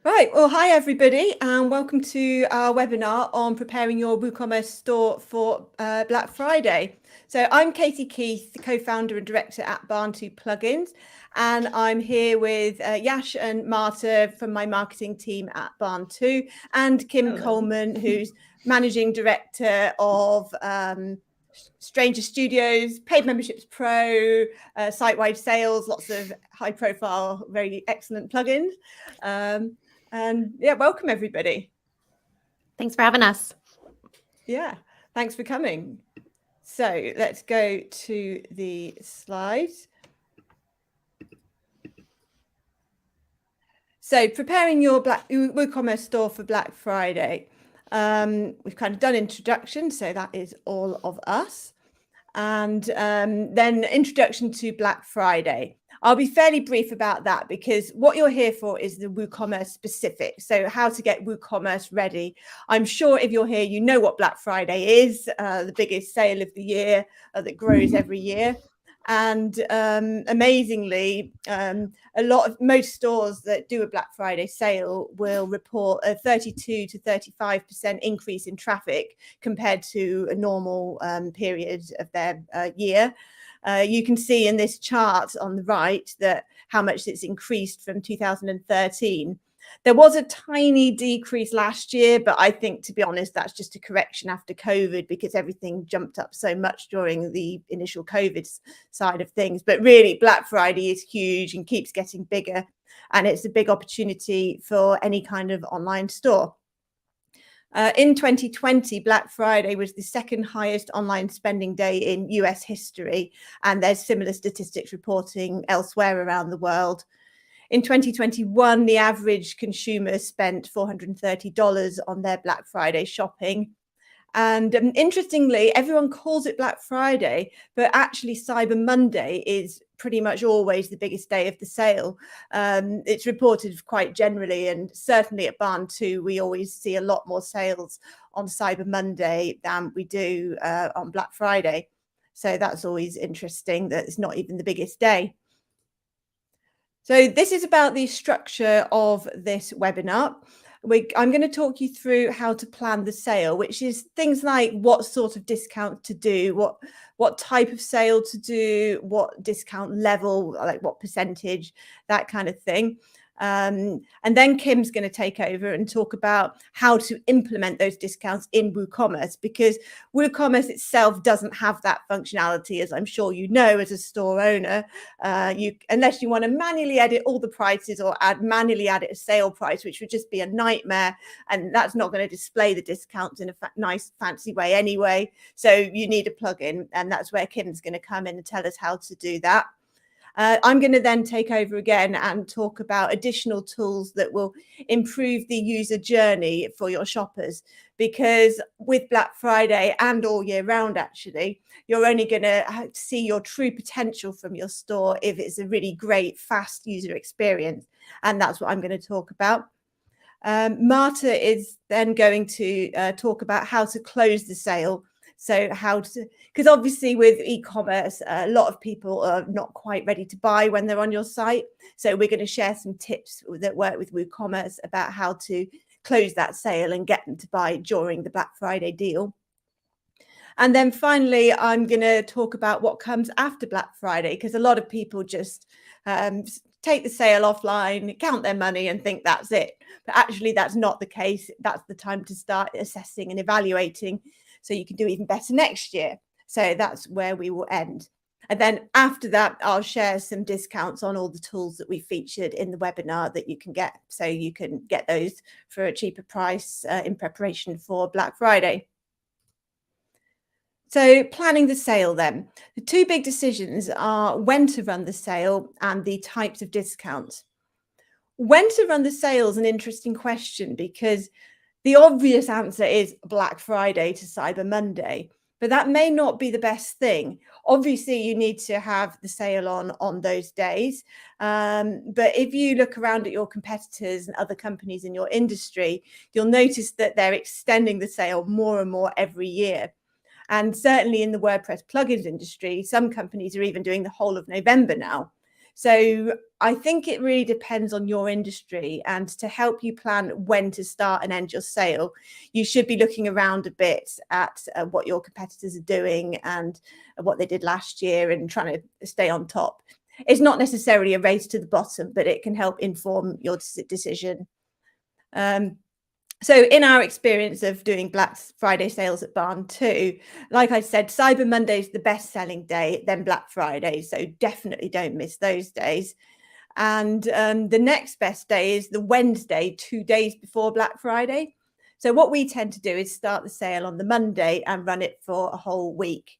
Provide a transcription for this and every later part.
Right, well, hi everybody, and welcome to our webinar on preparing your WooCommerce store for Black Friday. So I'm Katie Keith, the co-founder and director at Barn2 Plugins, and I'm here with Yash and Marta from my marketing team at Barn2, and Kim Hello. Coleman, who's managing director of Stranger Studios, Paid Memberships Pro, site-wide sales, lots of high-profile, very excellent plugins. And yeah, welcome everybody. Thanks for having us. Yeah, thanks for coming. So let's go to the slides. So preparing your WooCommerce store for Black Friday. We've kind of done introduction, so that is all of us. And then introduction to Black Friday. I'll be fairly brief about that because what you're here for is the WooCommerce specific. So how to get WooCommerce ready. I'm sure if you're here, you know what Black Friday is, the biggest sale of the year that grows every year. And amazingly, most stores that do a Black Friday sale will report a 32 to 35% increase in traffic compared to a normal period of their year. You can see in this chart on the right that how much it's increased from 2013. There was a tiny decrease last year, but I think, to be honest, that's just a correction after COVID because everything jumped up so much during the initial COVID side of things. But really, Black Friday is huge and keeps getting bigger, and it's a big opportunity for any kind of online store. In 2020, Black Friday was the second highest online spending day in US history, and there's similar statistics reporting elsewhere around the world. In 2021, the average consumer spent $430 on their Black Friday shopping. And interestingly, everyone calls it Black Friday, but actually Cyber Monday is pretty much always the biggest day of the sale. It's reported quite generally, and certainly at Barn2, we always see a lot more sales on Cyber Monday than we do on Black Friday. So that's always interesting that it's not even the biggest day. So this is about the structure of this webinar. I'm going to talk you through how to plan the sale, which is things like what sort of discount to do, what type of sale to do, what discount level, like what percentage, that kind of thing. And then Kim's going to take over and talk about how to implement those discounts in WooCommerce, because WooCommerce itself doesn't have that functionality, as I'm sure you know as a store owner. Unless you want to manually edit all the prices or manually add a sale price, which would just be a nightmare, and that's not going to display the discounts in a nice fancy way anyway. So you need a plugin, and that's where Kim's going to come in and tell us how to do that. I'm going to then take over again and talk about additional tools that will improve the user journey for your shoppers, because with Black Friday and all year round, actually, you're only going to see your true potential from your store if it's a really great, fast user experience. And that's what I'm going to talk about. Marta is then going to talk about how to close the sale. So because obviously with e-commerce, a lot of people are not quite ready to buy when they're on your site. So we're going to share some tips that work with WooCommerce about how to close that sale and get them to buy during the Black Friday deal. And then finally, I'm going to talk about what comes after Black Friday, because a lot of people just take the sale offline, count their money and think that's it. But actually, that's not the case. That's the time to start assessing and evaluating, so you can do even better next year. So that's where we will end. And then after that, I'll share some discounts on all the tools that we featured in the webinar that you can get. So you can get those for a cheaper price in preparation for Black Friday. So planning the sale then. The two big decisions are when to run the sale and the types of discounts. When to run the sale is an interesting question, because the obvious answer is Black Friday to Cyber Monday, but that may not be the best thing. Obviously, you need to have the sale on those days. But if you look around at your competitors and other companies in your industry, you'll notice that they're extending the sale more and more every year. And certainly in the WordPress plugins industry, some companies are even doing the whole of November now. So I think it really depends on your industry, and to help you plan when to start and end your sale, you should be looking around a bit at what your competitors are doing and what they did last year and trying to stay on top. It's not necessarily a race to the bottom, but it can help inform your decision. So in our experience of doing Black Friday sales at Barn 2, like I said, Cyber Monday is the best selling day, then Black Friday. So definitely don't miss those days. And the next best day is the Wednesday, 2 days before Black Friday. So what we tend to do is start the sale on the Monday and run it for a whole week.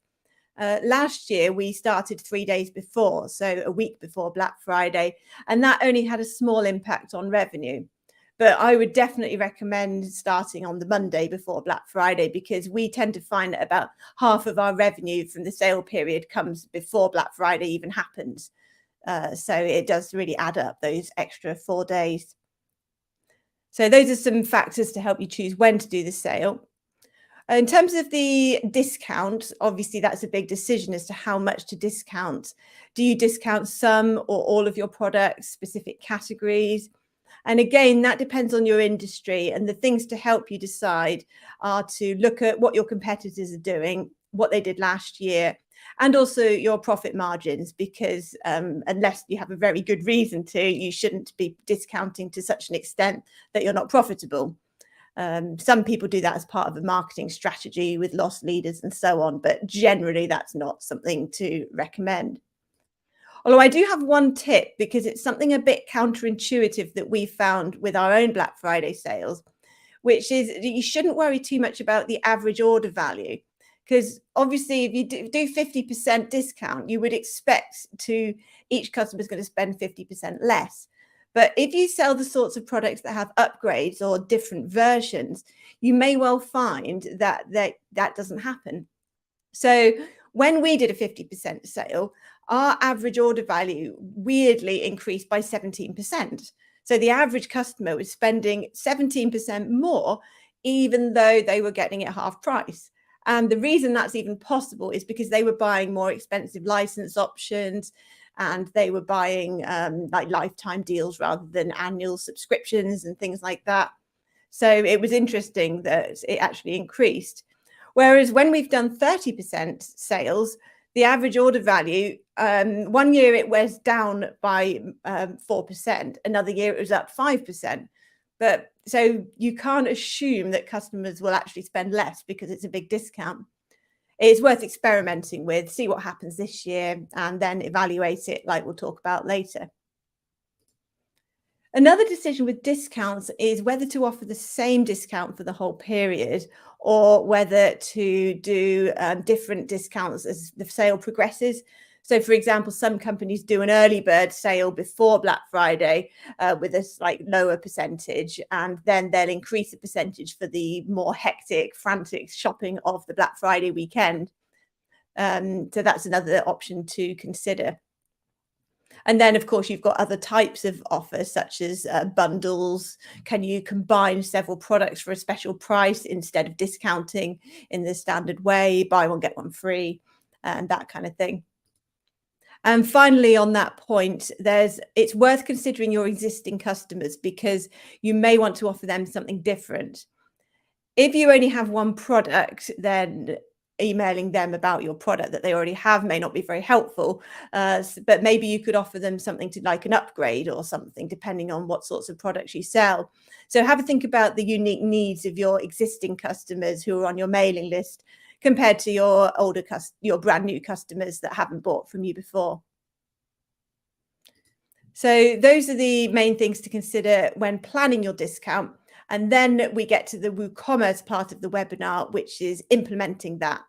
Last year, we started 3 days before, so a week before Black Friday, and that only had a small impact on revenue. But I would definitely recommend starting on the Monday before Black Friday, because we tend to find that about half of our revenue from the sale period comes before Black Friday even happens. So it does really add up, those extra 4 days. So those are some factors to help you choose when to do the sale. In terms of the discount, obviously that's a big decision as to how much to discount. Do you discount some or all of your products, specific categories? And again, that depends on your industry, and the things to help you decide are to look at what your competitors are doing, what they did last year, and also your profit margins, because unless you have a very good reason to, you shouldn't be discounting to such an extent that you're not profitable. Some people do that as part of a marketing strategy with loss leaders and so on, but generally that's not something to recommend. Although I do have one tip, because it's something a bit counterintuitive that we found with our own Black Friday sales, which is you shouldn't worry too much about the average order value, because obviously if you do 50% discount, you would expect each customer is going to spend 50% less. But if you sell the sorts of products that have upgrades or different versions, you may well find that that doesn't happen. So when we did a 50% sale, our average order value weirdly increased by 17%. So the average customer was spending 17% more, even though they were getting it half price. And the reason that's even possible is because they were buying more expensive license options, and they were buying like lifetime deals rather than annual subscriptions and things like that. So it was interesting that it actually increased. Whereas when we've done 30% sales, the average order value, 1 year it was down by 4%, another year it was up 5%. But so you can't assume that customers will actually spend less because it's a big discount. It's worth experimenting with, see what happens this year, and then evaluate it like we'll talk about later. Another decision with discounts is whether to offer the same discount for the whole period, or whether to do different discounts as the sale progresses. So, for example, some companies do an early bird sale before Black Friday with a like lower percentage, and then they'll increase the percentage for the more hectic, frantic shopping of the Black Friday weekend. So that's another option to consider. And then, of course, you've got other types of offers, such as bundles. Can you combine several products for a special price instead of discounting in the standard way, buy one, get one free, and that kind of thing. And finally, on that point, it's worth considering your existing customers, because you may want to offer them something different. If you only have one product, then emailing them about your product that they already have may not be very helpful, but maybe you could offer them something to like an upgrade or something, depending on what sorts of products you sell. So have a think about the unique needs of your existing customers who are on your mailing list compared to your your brand new customers that haven't bought from you before. So those are the main things to consider when planning your discount. And then we get to the WooCommerce part of the webinar, which is implementing that.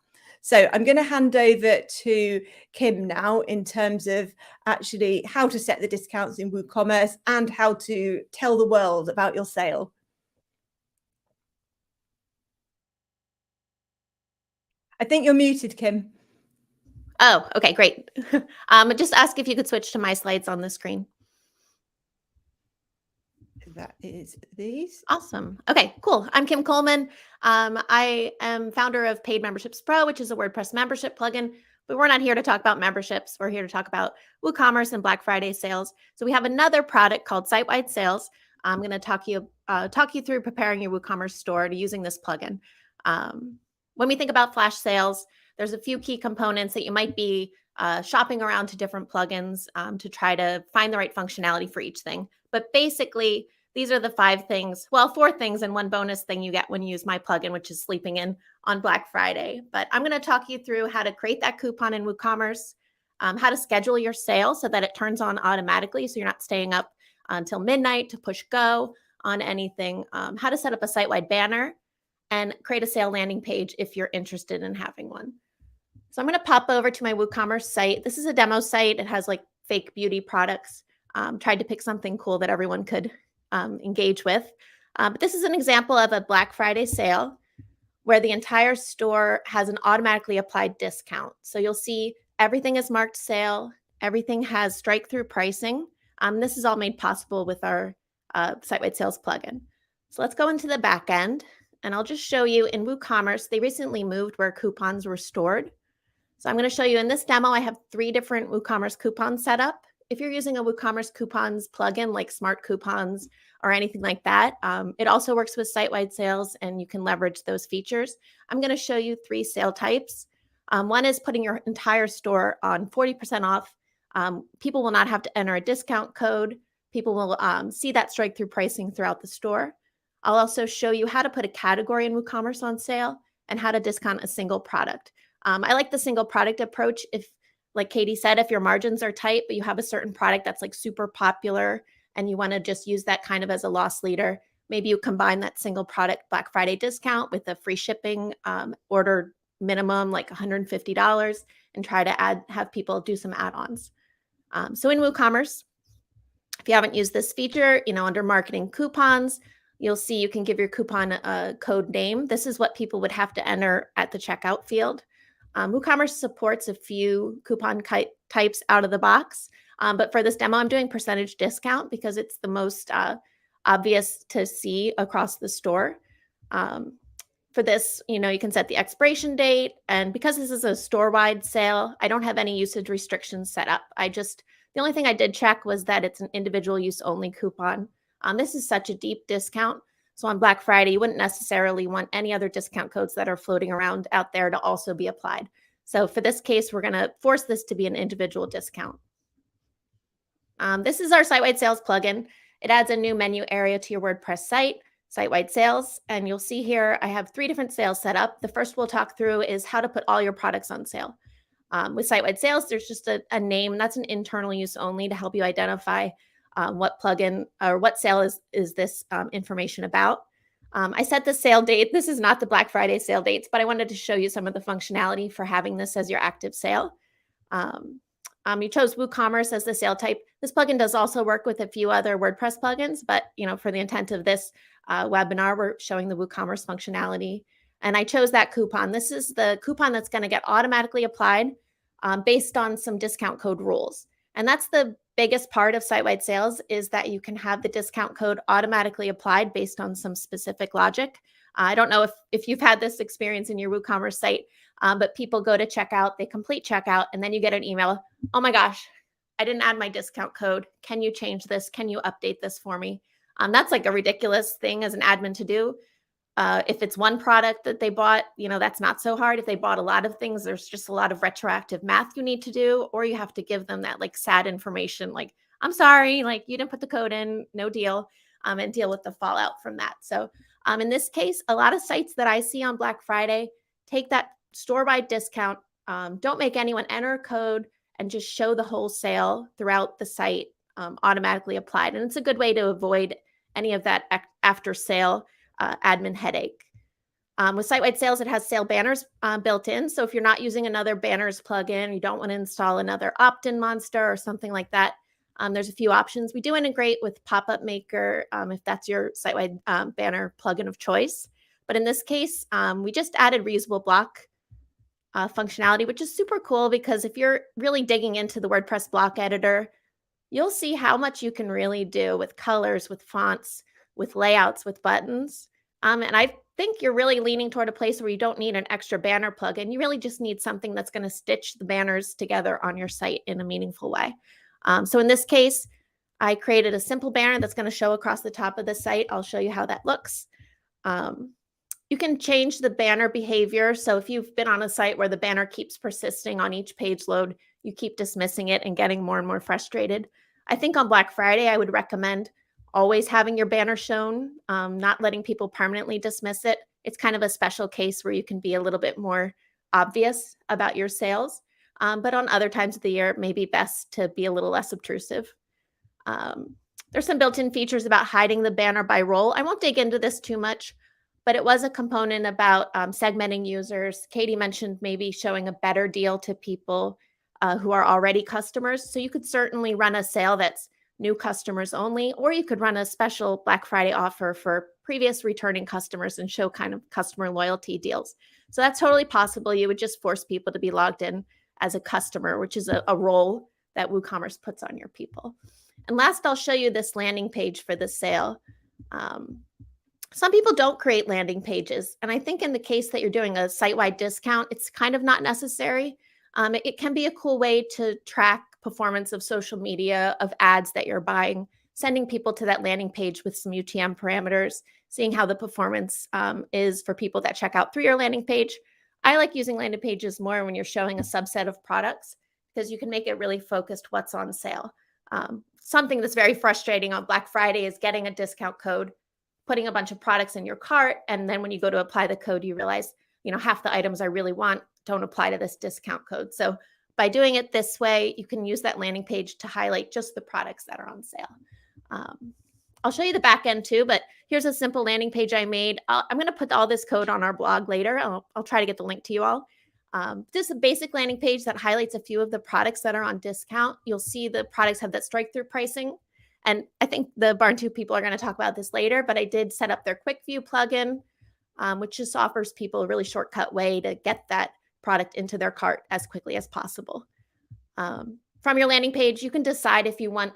So I'm going to hand over to Kim now in terms of actually how to set the discounts in WooCommerce and how to tell the world about your sale. I think you're muted, Kim. Oh, okay, great. Just ask if you could switch to my slides on the screen. That is these. Awesome. Okay, cool. I'm Kim Coleman. I am founder of Paid Memberships Pro, which is a WordPress membership plugin But we're not here to talk about memberships. We're here to talk about WooCommerce and Black Friday sales. So we have another product called Site-Wide Sales. I'm going to talk you through preparing your WooCommerce store to using this plugin. When we think about flash sales, there's a few key components that you might be shopping around to different plugins to try to find the right functionality for each thing. But basically, these are the 5 things, well, 4 things and 1 bonus thing you get when you use my plugin, which is sleeping in on Black Friday. But I'm going to talk you through how to create that coupon in WooCommerce, how to schedule your sale so that it turns on automatically so you're not staying up until midnight to push go on anything, how to set up a site-wide banner, and create a sale landing page if you're interested in having one. So I'm going to pop over to my WooCommerce site. This is a demo site. It has like fake beauty products. Tried to pick something cool that everyone could engage with. But this is an example of a Black Friday sale where the entire store has an automatically applied discount. So you'll see everything is marked sale. Everything has strike-through pricing. This is all made possible with our Site-Wide Sales plugin. So let's go into the back end, and I'll just show you in WooCommerce, they recently moved where coupons were stored. So I'm going to show you in this demo, I have 3 different WooCommerce coupons set up. If you're using a WooCommerce coupons plugin like Smart Coupons or anything like that, it also works with site-wide sales and you can leverage those features. I'm going to show you 3 sale types. One is putting your entire store on 40% off. People will not have to enter a discount code. People will see that strike-through pricing throughout the store. I'll also show you how to put a category in WooCommerce on sale and how to discount a single product. I like the single product approach. If, like Katie said, if your margins are tight, but you have a certain product that's like super popular and you want to just use that kind of as a loss leader, maybe you combine that single product Black Friday discount with a free shipping order minimum like $150 and try to have people do some add-ons. So in WooCommerce, if you haven't used this feature, under marketing coupons, you'll see you can give your coupon a code name. This is what people would have to enter at the checkout field. WooCommerce supports a few coupon types out of the box. But for this demo, I'm doing percentage discount because it's the most obvious to see across the store. For this, you can set the expiration date. And because this is a store-wide sale, I don't have any usage restrictions set up. The only thing I did check was that it's an individual use only coupon. This is such a deep discount. So on Black Friday, you wouldn't necessarily want any other discount codes that are floating around out there to also be applied. So for this case, we're going to force this to be an individual discount. This is our site-wide sales plugin. It adds a new menu area to your WordPress site, site-wide sales. And you'll see here, I have 3 different sales set up. The first we'll talk through is how to put all your products on sale. With site-wide sales, there's just a name. That's an internal use only to help you identify what plugin or what sale is this information about. I set the sale date. This is not the Black Friday sale dates, but I wanted to show you some of the functionality for having this as your active sale. You chose WooCommerce as the sale type. This plugin does also work with a few other WordPress plugins, but for the intent of this webinar, we're showing the WooCommerce functionality. And I chose that coupon. This is the coupon that's going to get automatically applied based on some discount code rules. And that's the biggest part of site-wide sales, is that you can have the discount code automatically applied based on some specific logic. I don't know if you've had this experience in your WooCommerce site, but people go to checkout, they complete checkout, and then you get an email, oh my gosh, I didn't add my discount code. Can you change this? Can you update this for me? That's like a ridiculous thing as an admin to do. If it's one product that they bought, that's not so hard. If they bought a lot of things, there's just a lot of retroactive math you need to do, or you have to give them that like sad information, like, I'm sorry, like you didn't put the code in, no deal, and deal with the fallout from that. So in this case, a lot of sites that I see on Black Friday take that store-wide discount, don't make anyone enter a code, and just show the whole sale throughout the site automatically applied. And it's a good way to avoid any of that after sale admin headache. With site-wide sales, it has sale banners built in. So if you're not using another banners plugin, you don't want to install another opt-in monster or something like that, there's a few options. We do integrate with Pop-Up Maker if that's your site-wide banner plugin of choice. But in this case, we just added reusable block functionality, which is super cool because if you're really digging into the WordPress block editor, you'll see how much you can really do with colors, with fonts, with layouts, with buttons. And I think you're really leaning toward a place where you don't need an extra banner plugin. You really just need something that's going to stitch the banners together on your site in a meaningful way. So in this case, I created a simple banner that's going to show across the top of the site. I'll show you how that looks. You can change the banner behavior. So if you've been on a site where the banner keeps persisting on each page load, you keep dismissing it and getting more and more frustrated. I think on Black Friday, I would recommend always having your banner shown, not letting people permanently dismiss it. It's kind of a special case where you can be a little bit more obvious about your sales. But on other times of the year, it may be best to be a little less obtrusive. There's some built-in features about hiding the banner by role. I won't dig into this too much, but it was a component about segmenting users. Katie mentioned maybe showing a better deal to people who are already customers. So you could certainly run a sale that's new customers only, or you could run a special Black Friday offer for previous returning customers and show kind of customer loyalty deals. So that's totally possible. You would just force people to be logged in as a customer, which is a role that WooCommerce puts on your people. And last, I'll show you this landing page for the sale. Some people don't create landing pages. And I think in the case that you're doing a site-wide discount, it's kind of not necessary. It can be a cool way to track performance of social media, of ads that you're buying, sending people to that landing page with some UTM parameters, seeing how the performance is for people that check out through your landing page. I like using landing pages more when you're showing a subset of products because you can make it really focused what's on sale. Something that's very frustrating on Black Friday is getting a discount code, putting a bunch of products in your cart, and then when you go to apply the code, you realize, half the items I really want don't apply to this discount code. So by doing it this way, you can use that landing page to highlight just the products that are on sale. I'll show you the back end too, but here's a simple landing page I made. I'm going to put all this code on our blog later. I'll try to get the link to you all. This is a basic landing page that highlights a few of the products that are on discount. You'll see the products have that strike-through pricing. And I think the Barn 2 people are going to talk about this later, but I did set up their quick view plugin, which just offers people a really shortcut way to get that product into their cart as quickly as possible. From your landing page, you can decide if you want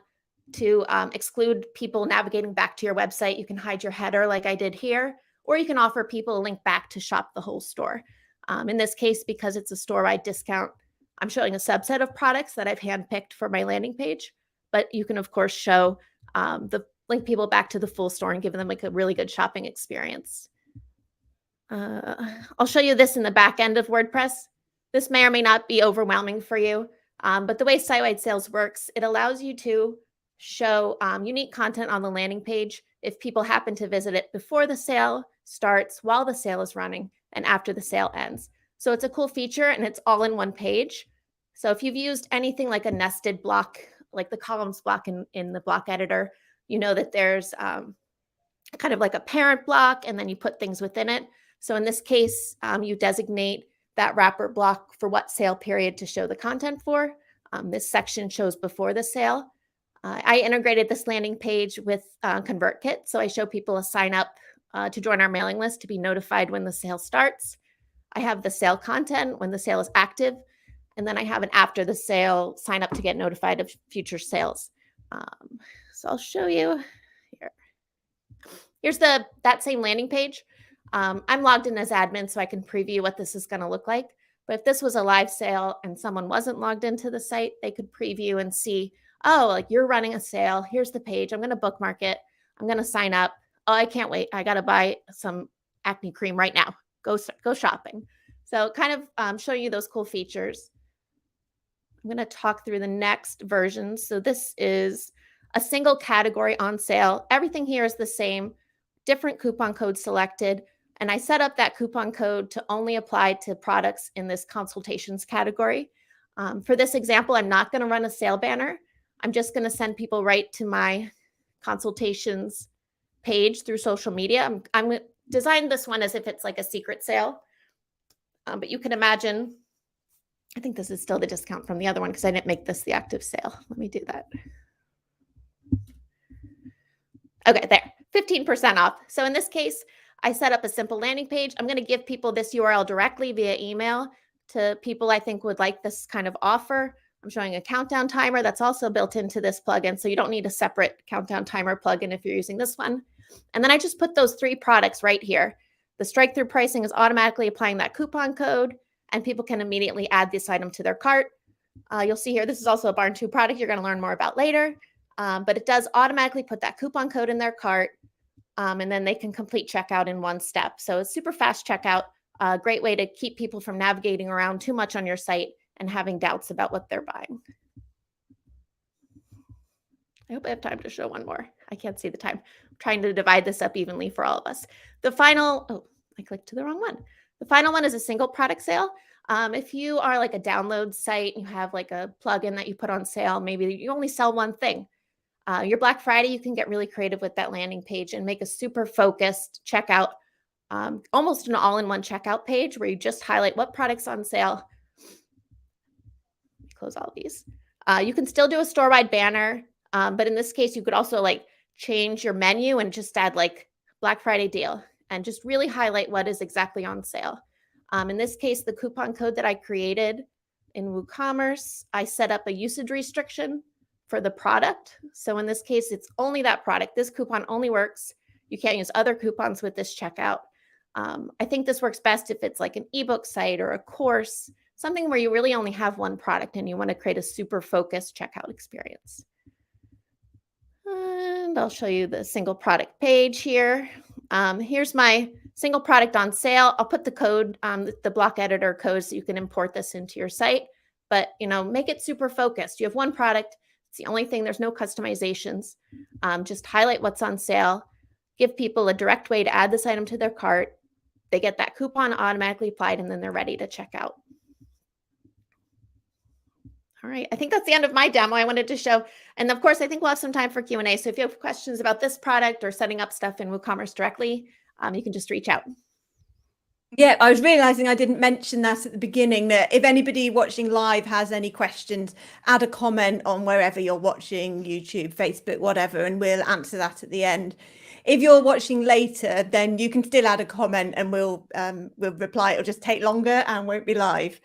to exclude people navigating back to your website. You can hide your header like I did here, or you can offer people a link back to shop the whole store. In this case, because it's a store-wide discount, I'm showing a subset of products that I've handpicked for my landing page, but you can, of course, show link people back to the full store and give them like a really good shopping experience. I'll show you this in the back end of WordPress. This may or may not be overwhelming for you, but the way site-wide sales works, it allows you to show unique content on the landing page if people happen to visit it before the sale starts, while the sale is running, and after the sale ends. So it's a cool feature and it's all in one page. So if you've used anything like a nested block, like the columns block in the block editor, you know that there's kind of like a parent block and then you put things within it. So in this case, you designate that wrapper block for what sale period to show the content for. This section shows before the sale. I integrated this landing page with ConvertKit. So I show people a sign up to join our mailing list to be notified when the sale starts. I have the sale content when the sale is active. And then I have an after the sale sign up to get notified of future sales. So I'll show you here. Here's that same landing page. I'm logged in as admin, so I can preview what this is going to look like. But if this was a live sale and someone wasn't logged into the site, they could preview and see, oh, like you're running a sale. Here's the page. I'm going to bookmark it. I'm going to sign up. Oh, I can't wait. I got to buy some acne cream right now. Go shopping. So kind of showing you those cool features. I'm going to talk through the next version. So this is a single category on sale. Everything here is the same, different coupon code selected. And I set up that coupon code to only apply to products in this consultations category. For this example, I'm not going to run a sale banner. I'm just going to send people right to my consultations page through social media. I'm designed this one as if it's like a secret sale. But you can imagine, I think this is still the discount from the other one because I didn't make this the active sale. Let me do that. Okay, there, 15% off. So in this case, I set up a simple landing page. I'm going to give people this URL directly via email to people I think would like this kind of offer. I'm showing a countdown timer that's also built into this plugin, so you don't need a separate countdown timer plugin if you're using this one. And then I just put those 3 products right here. The strike through pricing is automatically applying that coupon code, and people can immediately add this item to their cart. You'll see here, this is also a Barn 2 product you're going to learn more about later, but it does automatically put that coupon code in their cart, and then they can complete checkout in 1 step. So it's super fast checkout, a great way to keep people from navigating around too much on your site and having doubts about what they're buying. I hope I have time to show one more. I can't see the time. I'm trying to divide this up evenly for all of us. The final, I clicked to the wrong one. The final one is a single product sale. If you are like a download site, you have like a plugin that you put on sale, maybe you only sell one thing. Your Black Friday, you can get really creative with that landing page and make a super focused checkout, almost an all-in-one checkout page where you just highlight what product's on sale. Close all of these. You can still do a store-wide banner, but in this case, you could also like change your menu and just add like Black Friday deal and just really highlight what is exactly on sale. In this case, the coupon code that I created in WooCommerce, I set up a usage restriction for the product. So in this case, it's only that product. This coupon only works. You can't use other coupons with this checkout. I think this works best if it's like an ebook site or a course, something where you really only have one product and you want to create a super focused checkout experience. And I'll show you the single product page here. Here's my single product on sale. I'll put the code, the block editor code, so you can import this into your site, but make it super focused. You have one product. It's the only thing. There's no customizations. Just highlight what's on sale, give people a direct way to add this item to their cart. They get that coupon automatically applied, and then they're ready to check out. All right, I think that's the end of my demo I wanted to show. And of course, I think we'll have some time for Q&A. So if you have questions about this product or setting up stuff in WooCommerce directly, you can just reach out. Yeah, I was realizing I didn't mention that at the beginning, that if anybody watching live has any questions, add a comment on wherever you're watching, YouTube, Facebook, whatever, and we'll answer that at the end. If you're watching later, then you can still add a comment and we'll reply. It'll just take longer and won't be live.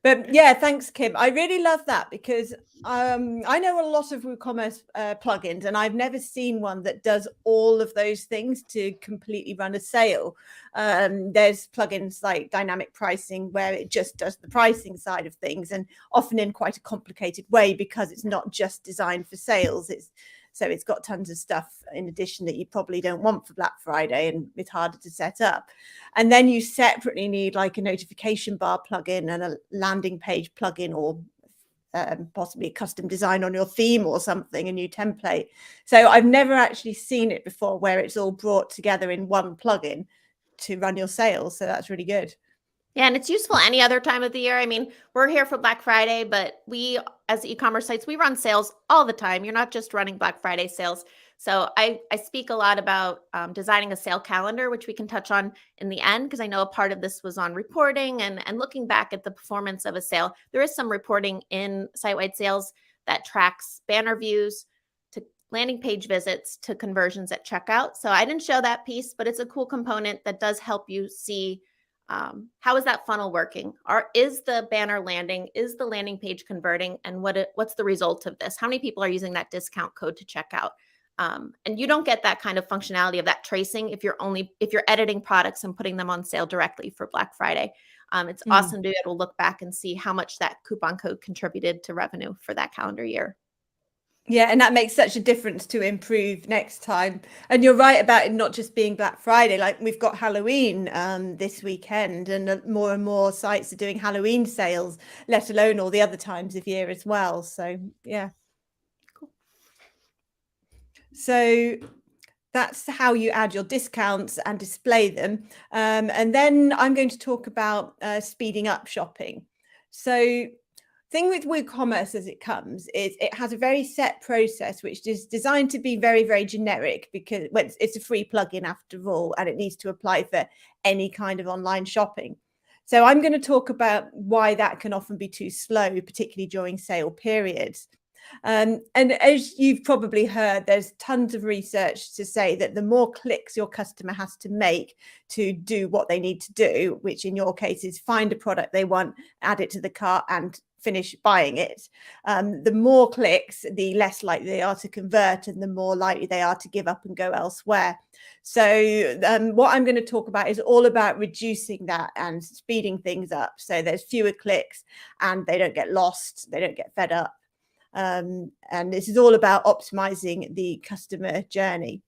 But yeah, thanks, Kim. I really love that because I know a lot of WooCommerce plugins, and I've never seen one that does all of those things to completely run a sale. There's plugins like dynamic pricing where it just does the pricing side of things, and often in quite a complicated way because it's not just designed for sales. So it's got tons of stuff in addition that you probably don't want for Black Friday, and it's harder to set up. And then you separately need like a notification bar plugin and a landing page plugin, or possibly a custom design on your theme or something, a new template. So I've never actually seen it before where it's all brought together in one plugin to run your sales. So that's really good. Yeah, and it's useful any other time of the year. I mean, we're here for Black Friday, but we, as e-commerce sites, we run sales all the time. You're not just running Black Friday sales. So I speak a lot about designing a sale calendar, which we can touch on in the end, because I know a part of this was on reporting and looking back at the performance of a sale. There is some reporting in site-wide sales that tracks banner views to landing page visits to conversions at checkout. So I didn't show that piece, but it's a cool component that does help you see how is that funnel working? Is the banner landing? Is the landing page converting? And what's the result of this? How many people are using that discount code to check out? And you don't get that kind of functionality of that tracing if you're editing products and putting them on sale directly for Black Friday. It's awesome to be able to look back and see how much that coupon code contributed to revenue for that calendar year. Yeah, and that makes such a difference to improve next time. And you're right about it not just being Black Friday. Like we've got Halloween this weekend, and more sites are doing Halloween sales, let alone all the other times of year as well. So yeah, cool. So that's how you add your discounts and display them. And then I'm going to talk about speeding up shopping. So thing with WooCommerce as it comes is it has a very set process, which is designed to be very, very generic because it's a free plugin after all, and it needs to apply for any kind of online shopping. So I'm going to talk about why that can often be too slow, particularly during sale periods. And as you've probably heard, there's tons of research to say that the more clicks your customer has to make to do what they need to do, which in your case is find a product they want, add it to the cart, and finish buying it. The more clicks, the less likely they are to convert, and the more likely they are to give up and go elsewhere. So what I'm going to talk about is all about reducing that and speeding things up. So there's fewer clicks and they don't get lost, they don't get fed up. And this is all about optimizing the customer journey.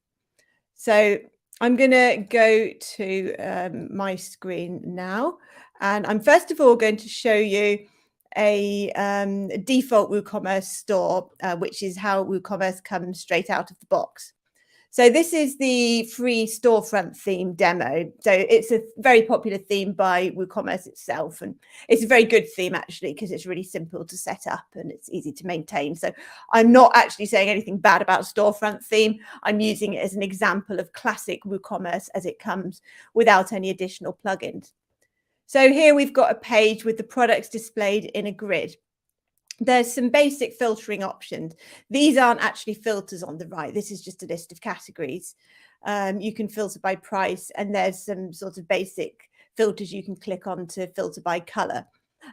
So I'm going to go to my screen now, and I'm first of all going to show you a default WooCommerce store, which is how WooCommerce comes straight out of the box. So this is the free storefront theme demo. So it's a very popular theme by WooCommerce itself. And it's a very good theme, actually, because it's really simple to set up and it's easy to maintain. So I'm not actually saying anything bad about storefront theme. I'm using it as an example of classic WooCommerce as it comes without any additional plugins. So here we've got a page with the products displayed in a grid. There's some basic filtering options. These aren't actually filters on the right. This is just a list of categories. You can filter by price, and there's some sort of basic filters you can click on to filter by color.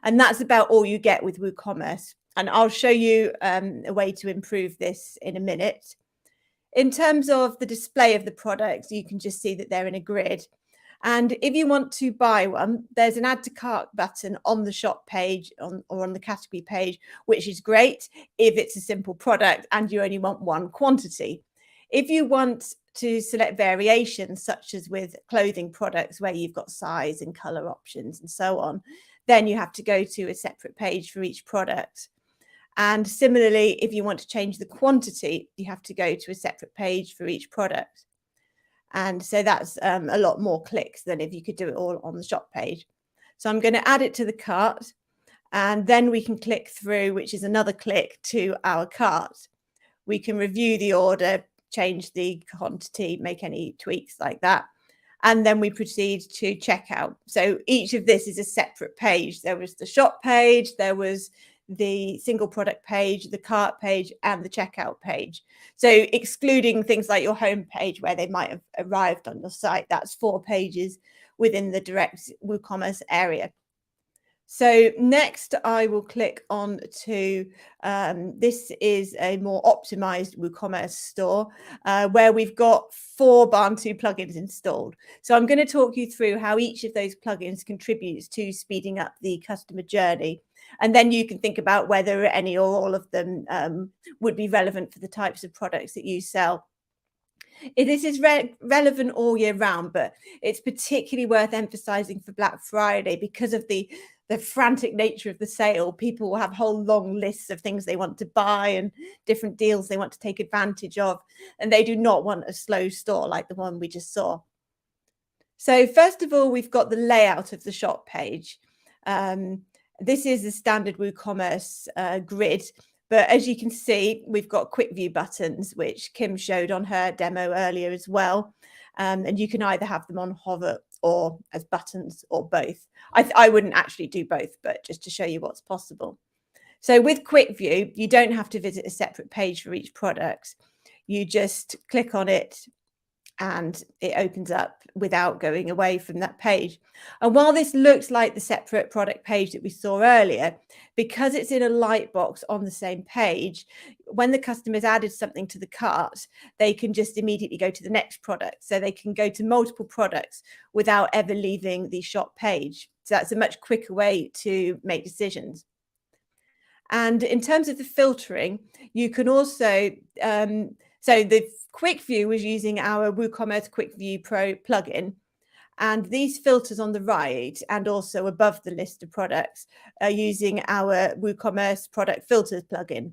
And that's about all you get with WooCommerce. And I'll show you a way to improve this in a minute. In terms of the display of the products, you can just see that they're in a grid. And if you want to buy one, there's an add to cart button on the shop page or on the category page, which is great if it's a simple product and you only want one quantity. If you want to select variations, such as with clothing products where you've got size and color options and so on, then you have to go to a separate page for each product. And similarly, if you want to change the quantity, you have to go to a separate page for each product. And so that's a lot more clicks than if you could do it all on the shop page. So I'm going to add it to the cart, and then we can click through, which is another click to our cart. We can review the order, change the quantity, make any tweaks like that. And then we proceed to checkout. So each of this is a separate page. There was the shop page, there was the single product page, the cart page, and the checkout page. So excluding things like your home page where they might have arrived on your site, that's 4 pages within the direct WooCommerce area. So next I will click on to, this is a more optimized WooCommerce store where we've got 4 Barn2 plugins installed. So I'm going to talk you through how each of those plugins contributes to speeding up the customer journey. And then you can think about whether any or all of them would be relevant for the types of products that you sell. This is relevant all year round, but it's particularly worth emphasizing for Black Friday because of the frantic nature of the sale. People will have whole long lists of things they want to buy and different deals they want to take advantage of, and they do not want a slow store like the one we just saw. So first of all, we've got the layout of the shop page. This is the standard WooCommerce grid, but as you can see, we've got quick view buttons, which Kim showed on her demo earlier as well. And you can either have them on hover or as buttons or both. I wouldn't actually do both, but just to show you what's possible. So with quick view, you don't have to visit a separate page for each product. You just click on it and it opens up without going away from that page. And while this looks like the separate product page that we saw earlier, because it's in a light box on the same page, when the customer's added something to the cart, they can just immediately go to the next product. So they can go to multiple products without ever leaving the shop page. So that's a much quicker way to make decisions. And in terms of the filtering, you can also, so the quick view was using our WooCommerce Quick View Pro plugin. And these filters on the right and also above the list of products are using our WooCommerce Product Filters plugin.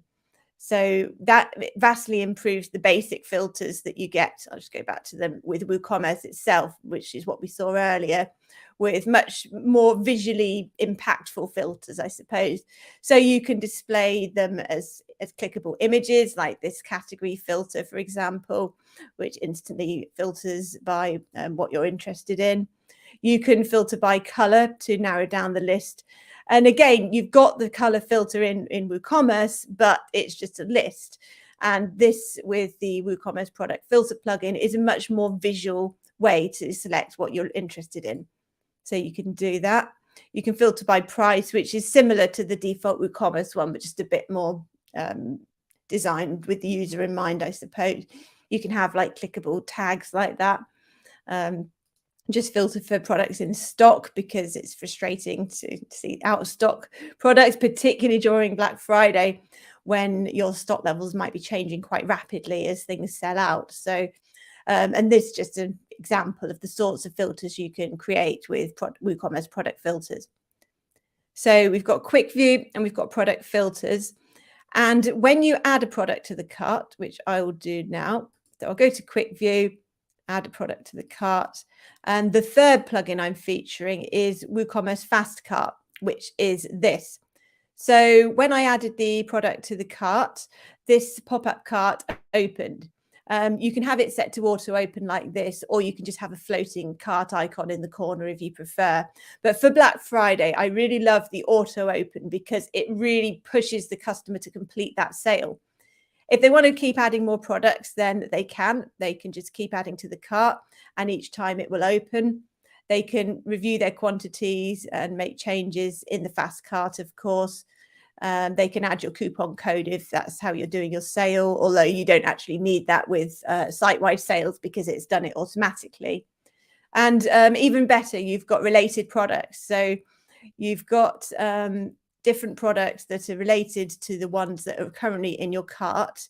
So that vastly improves the basic filters that you get. I'll just go back to them with WooCommerce itself, which is what we saw earlier, with much more visually impactful filters, I suppose. So you can display them as clickable images, like this category filter, for example, which instantly filters by what you're interested in. You can filter by color to narrow down the list. And again, you've got the color filter in WooCommerce, but it's just a list. And this, with the WooCommerce Product Filter plugin, is a much more visual way to select what you're interested in. So you can do that. You can filter by price, which is similar to the default WooCommerce one, but just a bit more designed with the user in mind, I suppose. You can have like clickable tags like that. Just filter for products in stock, because it's frustrating to see out of stock products, particularly during Black Friday, when your stock levels might be changing quite rapidly as things sell out. So, and this is just an example of the sorts of filters you can create with WooCommerce product filters. So we've got quick view and we've got product filters. And when you add a product to the cart, which I will do now, so I'll go to quick view, add a product to the cart. And the third plugin I'm featuring is WooCommerce Fast Cart, which is this. So when I added the product to the cart, this pop-up cart opened. You can have it set to auto open like this, or you can just have a floating cart icon in the corner if you prefer. But for Black Friday, I really love the auto open because it really pushes the customer to complete that sale. If they want to keep adding more products, then they can just keep adding to the cart, and each time it will open. They can review their quantities and make changes in the fast cart, of course. They can add your coupon code if that's how you're doing your sale, although you don't actually need that with site-wide sales because it's done it automatically. And even better, you've got related products. So you've got different products that are related to the ones that are currently in your cart.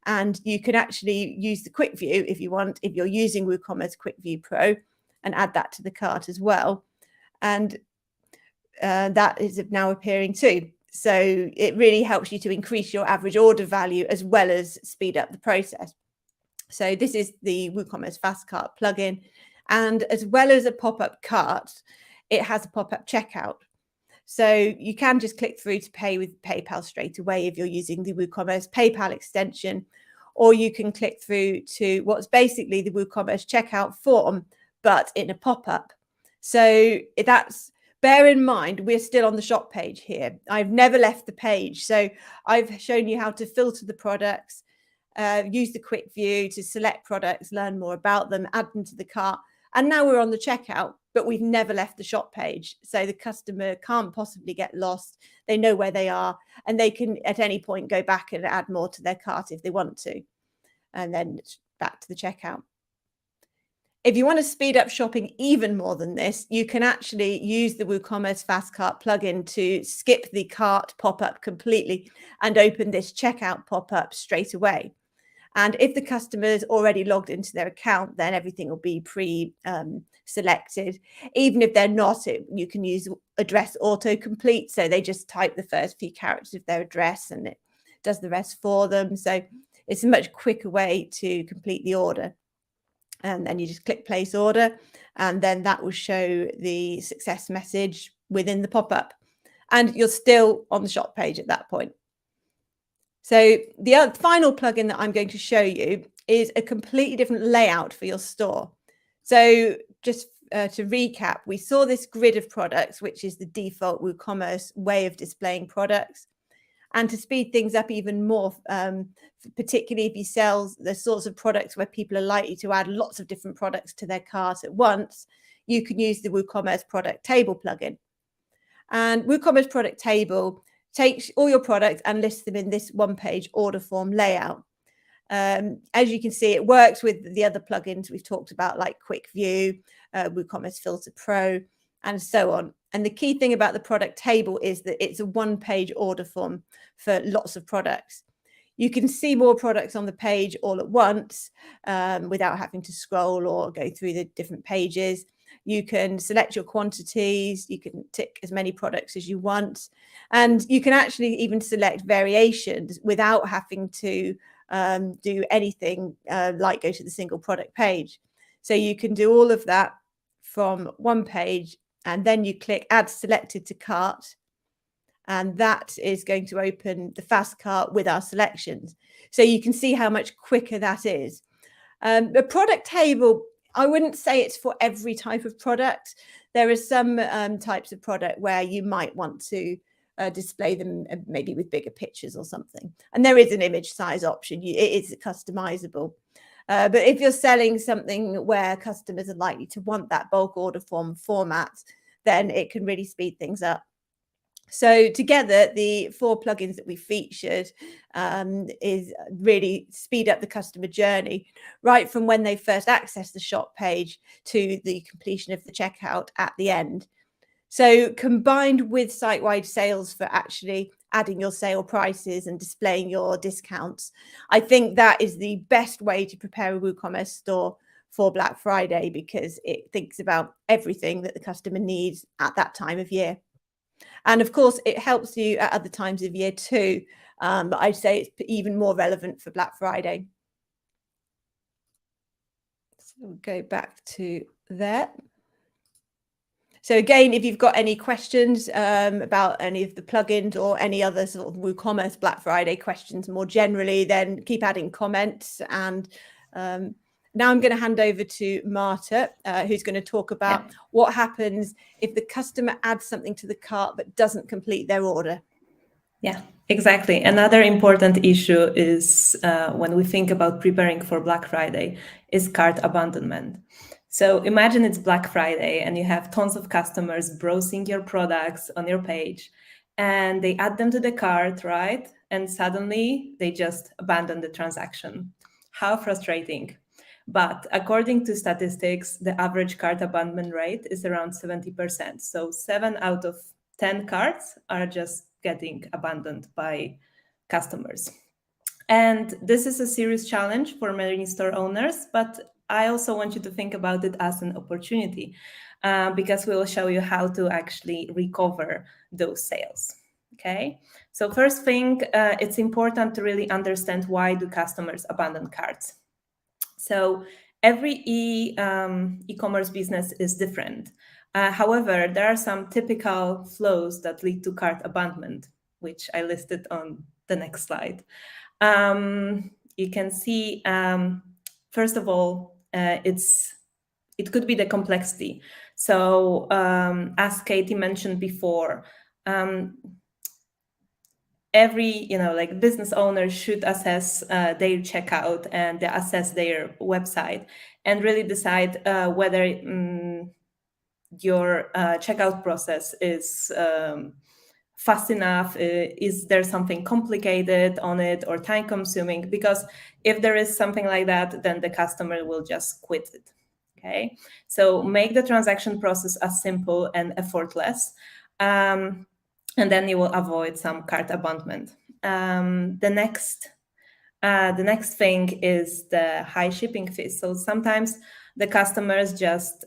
And you can actually use the quick view if you want, if you're using WooCommerce Quick View Pro, and add that to the cart as well. And that is now appearing too. So it really helps you to increase your average order value as well as speed up the process. So this is the WooCommerce Fast Cart plugin. And as well as a pop-up cart, it has a pop-up checkout. So you can just click through to pay with PayPal straight away if you're using the WooCommerce PayPal extension, or you can click through to what's basically the WooCommerce checkout form, but in a pop-up. So that's, bear in mind, we're still on the shop page here. I've never left the page. So I've shown you how to filter the products, use the quick view to select products, learn more about them, add them to the cart. And now we're on the checkout, but we've never left the shop page. So the customer can't possibly get lost. They know where they are, and they can at any point go back and add more to their cart if they want to, and then back to the checkout. If you want to speed up shopping even more than this, you can actually use the WooCommerce Fast Cart plugin to skip the cart pop-up completely and open this checkout pop-up straight away. And if the customer is already logged into their account, then everything will be pre-selected. Even if they're not, you can use address autocomplete. So they just type the first few characters of their address and it does the rest for them. So it's a much quicker way to complete the order. And then you just click place order, and then that will show the success message within the pop-up. And you're still on the shop page at that point. So the final plugin that I'm going to show you is a completely different layout for your store. So just to recap, we saw this grid of products, which is the default WooCommerce way of displaying products. And to speed things up even more, particularly if you sell the sorts of products where people are likely to add lots of different products to their cart at once, you can use the WooCommerce product table plugin. And WooCommerce product table takes all your products and lists them in this one-page order form layout. As you can see, it works with the other plugins we've talked about, like Quick View, WooCommerce Filter Pro, and so on. And the key thing about the product table is that it's a one-page order form for lots of products. You can see more products on the page all at once without having to scroll or go through the different pages. You can select your quantities. You can tick as many products as you want. And you can actually even select variations without having to do anything like go to the single product page. So you can do all of that from one page, and then you click add selected to cart. And that is going to open the fast cart with our selections. So you can see how much quicker that is. The product table, I wouldn't say it's for every type of product. There are some types of product where you might want to display them maybe with bigger pictures or something. And there is an image size option. It is customizable. But if you're selling something where customers are likely to want that bulk order form format, then it can really speed things up. So together, the 4 plugins that we featured is really speed up the customer journey, right from when they first access the shop page to the completion of the checkout at the end. So combined with site-wide sales for actually adding your sale prices and displaying your discounts, I think that is the best way to prepare a WooCommerce store for Black Friday, because it thinks about everything that the customer needs at that time of year. And of course, it helps you at other times of year too. But I'd say it's even more relevant for Black Friday. So we'll go back to that. So again, if you've got any questions about any of the plugins or any other sort of WooCommerce Black Friday questions more generally, then keep adding comments. And now I'm going to hand over to Marta, who's going to talk about what happens if the customer adds something to the cart but doesn't complete their order. Yeah, exactly. Another important issue is when we think about preparing for Black Friday is cart abandonment. So imagine it's Black Friday and you have tons of customers browsing your products on your page and they add them to the cart, right? And suddenly they just abandon the transaction. How frustrating. But according to statistics, the average cart abandonment rate is around 70%. So 7 out of 10 carts are just getting abandoned by customers. And this is a serious challenge for many store owners, but I also want you to think about it as an opportunity because we will show you how to actually recover those sales. Okay, so first thing, it's important to really understand why do customers abandon carts. So every e-commerce business is different. However, there are some typical flows that lead to cart abandonment, which I listed on the next slide. You can see, first of all, it could be the complexity. So as Katie mentioned before, every business owner should assess their checkout and assess their website and really decide whether your checkout process is fast enough. Is there something complicated on it or time consuming? Because if there is something like that, then the customer will just quit it. Okay, so make the transaction process as simple and effortless. And then you will avoid some cart abandonment. The next thing is the high shipping fees. So sometimes the customers just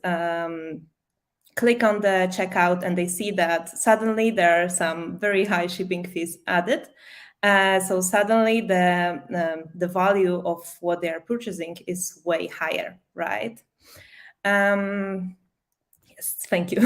click on the checkout and they see that suddenly there are some very high shipping fees added. So suddenly the value of what they are purchasing is way higher, right? Yes, thank you.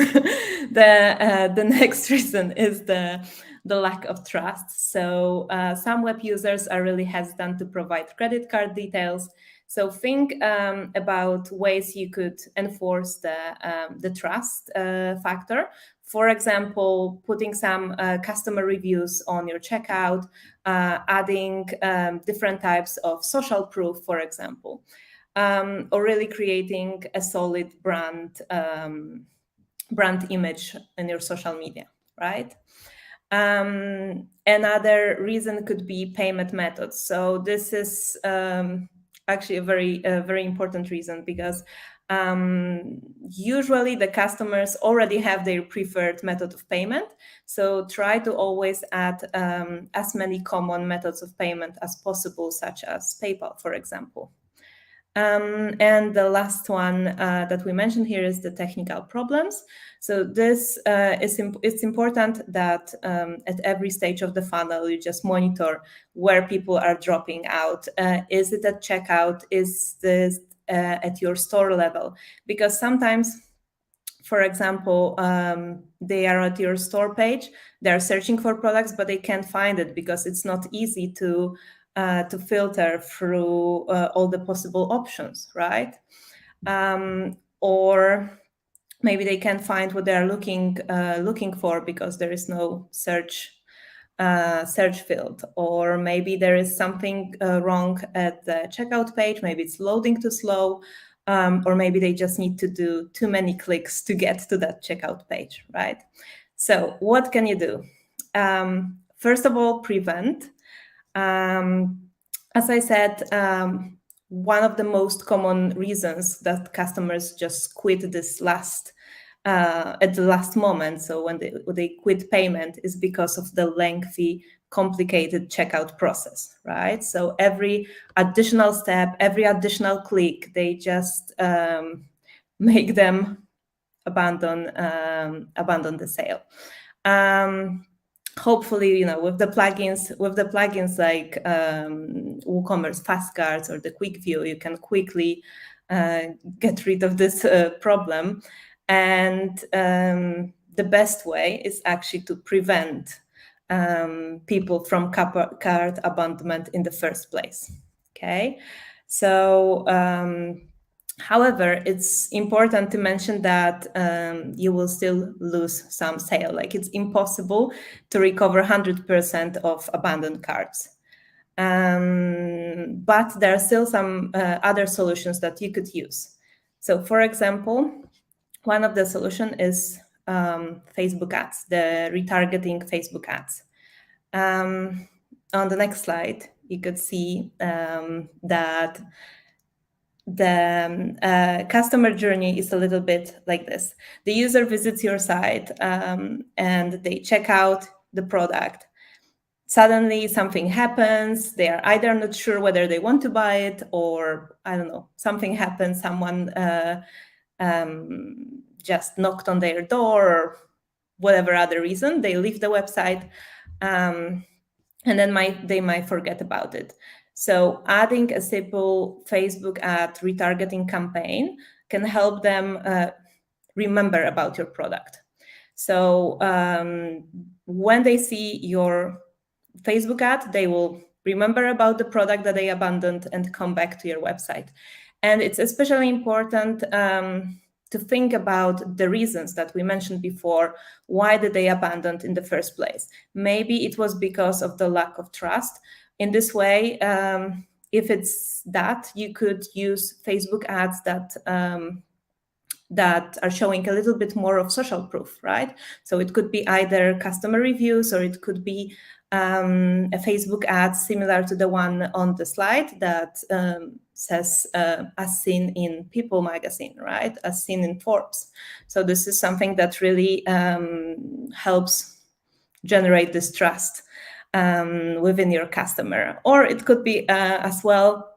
The next reason is the lack of trust. So some web users are really hesitant to provide credit card details. So think about ways you could enforce the trust factor. For example, putting some customer reviews on your checkout, adding different types of social proof, for example. Or really creating a solid brand image in your social media, right? Another reason could be payment methods. So this is actually a very important reason because usually the customers already have their preferred method of payment. So try to always add as many common methods of payment as possible, such as PayPal, for example. And the last one that we mentioned here is the technical problems. So this it's important that at every stage of the funnel, you just monitor where people are dropping out. Is it at checkout? Is this at your store level? Because sometimes, for example, they are at your store page, they're searching for products, but they can't find it because it's not easy to filter through all the possible options, right? Or maybe they can't find what they're looking for because there is no search field, or maybe there is something wrong at the checkout page. Maybe it's loading too slow, or maybe they just need to do too many clicks to get to that checkout page, right? So what can you do? First of all, prevent. As I said, one of the most common reasons that customers just quit this at the last moment, so when they quit payment, is because of the lengthy, complicated checkout process, right? So every additional step, every additional click, they just make them abandon the sale. Hopefully, with the plugins like WooCommerce Fast Cards or the Quick View, you can quickly get rid of this problem. And the best way is actually to prevent people from cart abandonment in the first place. Okay, so however, it's important to mention that you will still lose some sale. Like, it's impossible to recover 100% of abandoned carts. But there are still some other solutions that you could use. So, for example, one of the solutions is Facebook ads, the retargeting Facebook ads. On the next slide, you could see that the customer journey is a little bit like this. The user visits your site and they check out the product. Suddenly something happens. They are either not sure whether they want to buy it, or I don't know, something happens. Someone just knocked on their door, or whatever other reason. They leave the website and then they might forget about it. So adding a simple Facebook ad retargeting campaign can help them remember about your product. So when they see your Facebook ad, they will remember about the product that they abandoned and come back to your website. And it's especially important to think about the reasons that we mentioned before. Why did they abandon in the first place? Maybe it was because of the lack of trust. In this way, if it's that, you could use Facebook ads that are showing a little bit more of social proof, right? So it could be either customer reviews, or it could be a Facebook ad similar to the one on the slide that says as seen in People magazine, right? As seen in Forbes. So this is something that really helps generate this trust within your customer. Or it could be as well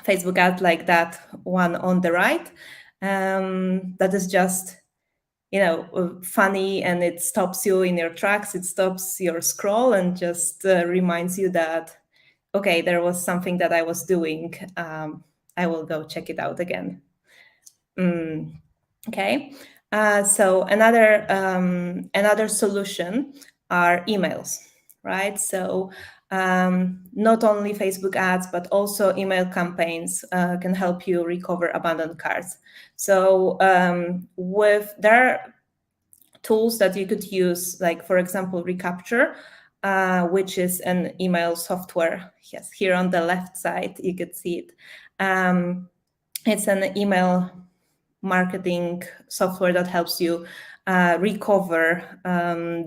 Facebook ad like that one on the right, that is just funny, and it stops you in your tracks. It stops your scroll and just reminds you that, okay, there was something that I was doing. I will go check it out again. Okay. So another solution are emails, right? So not only Facebook ads, but also email campaigns can help you recover abandoned carts. So there are tools that you could use, like, for example, Recapture, which is an email software. Yes, here on the left side, you could see it. It's an email marketing software that helps you recover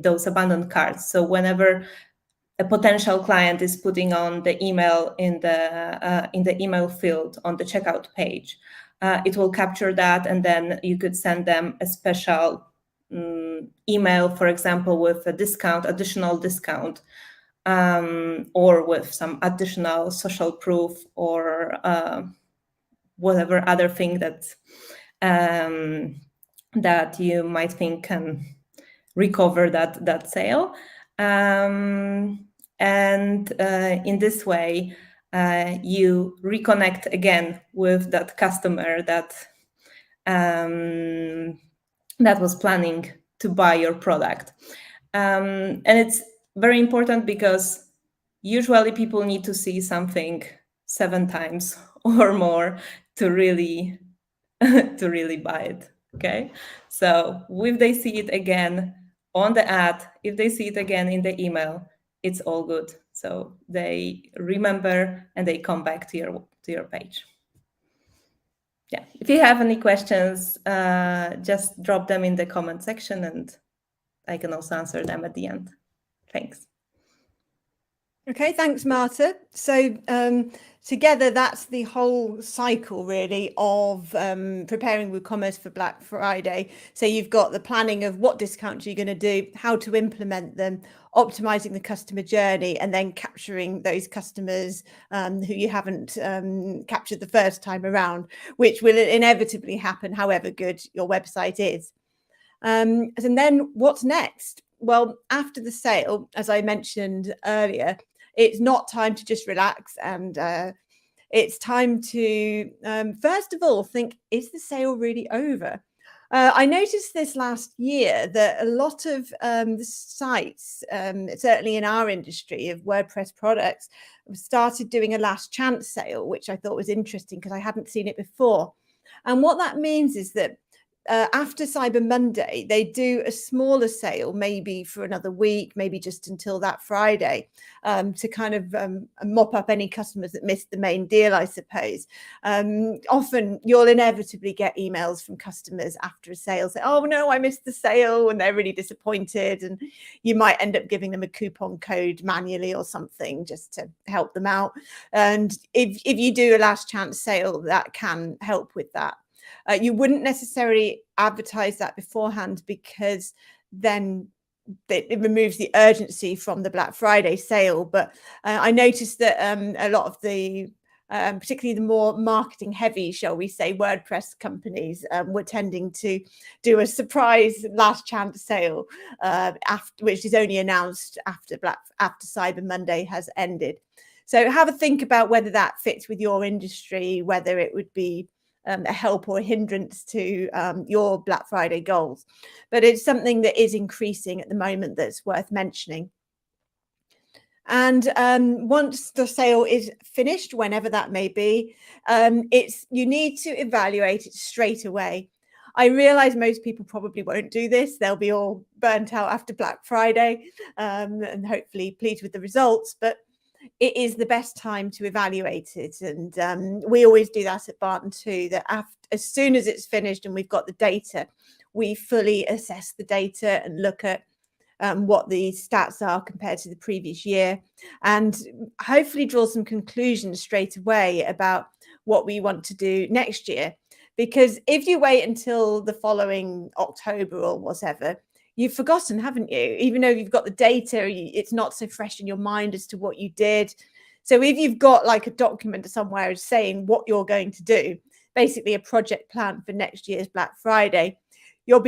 those abandoned carts. So whenever a potential client is putting on the email in the email field on the checkout page, it will capture that, and then you could send them a special email, for example, with a additional discount, or with some additional social proof, or whatever other thing that you might think can recover that sale. And in this way, you reconnect again with that customer that was planning to buy your product. And it's very important because usually people need to see something 7 times or more to really buy it. Okay, so if they see it again on the ad, if they see it again in the email, it's all good. So they remember and they come back to your page. Yeah, if you have any questions, just drop them in the comment section and I can also answer them at the end. Thanks. Okay, thanks, Marta. So together, that's the whole cycle really of preparing WooCommerce for Black Friday. So you've got the planning of what discounts you're going to do, how to implement them, optimizing the customer journey, and then capturing those customers who you haven't captured the first time around, which will inevitably happen however good your website is. And then what's next? Well, after the sale, as I mentioned earlier, it's not time to just relax, and it's time to first of all think, is the sale really over? I noticed this last year that a lot of the sites, certainly in our industry of WordPress products, started doing a last chance sale, which I thought was interesting because I hadn't seen it before. And what that means is that after Cyber Monday, they do a smaller sale, maybe for another week, maybe just until that Friday, to kind of mop up any customers that missed the main deal, I suppose. Often you'll inevitably get emails from customers after a sale say, oh no, I missed the sale, and they're really disappointed. And you might end up giving them a coupon code manually or something just to help them out. And if you do a last chance sale, that can help with that. You wouldn't necessarily advertise that beforehand because then it removes the urgency from the Black Friday sale. But I noticed that a lot of the, particularly the more marketing heavy, shall we say, WordPress companies were tending to do a surprise last chance sale, which is only announced after Cyber Monday has ended. So have a think about whether that fits with your industry, whether it would be a help or a hindrance to your Black Friday goals. But it's something that is increasing at the moment that's worth mentioning. And once the sale is finished, whenever that may be, you need to evaluate it straight away. I realize most people probably won't do this. They'll be all burnt out after Black Friday and hopefully pleased with the results. But it is the best time to evaluate it. And we always do that at Barton too, that as soon as it's finished and we've got the data, we fully assess the data and look at what the stats are compared to the previous year, and hopefully draw some conclusions straight away about what we want to do next year. Because if you wait until the following October or whatever, you've forgotten, haven't you? Even though you've got the data, it's not so fresh in your mind as to what you did. So if you've got like a document somewhere saying what you're going to do, basically a project plan for next year's Black Friday, your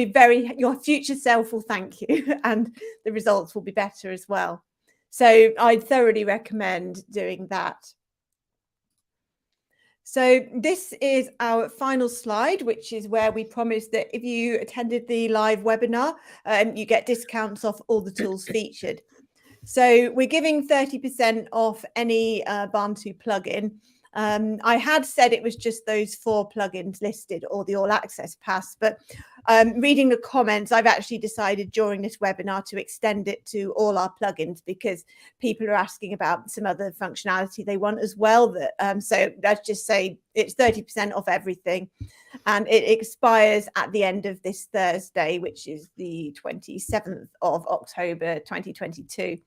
future self will thank you, and the results will be better as well. So I thoroughly recommend doing that. So this is our final slide, which is where we promised that if you attended the live webinar, you get discounts off all the tools featured. So we're giving 30% off any Barn2 plugin. I had said it was just those 4 plugins listed or the All Access Pass, but reading the comments, I've actually decided during this webinar to extend it to all our plugins because people are asking about some other functionality they want as well. So let's just say it's 30% off everything, and it expires at the end of this Thursday, which is the 27th of October 2022.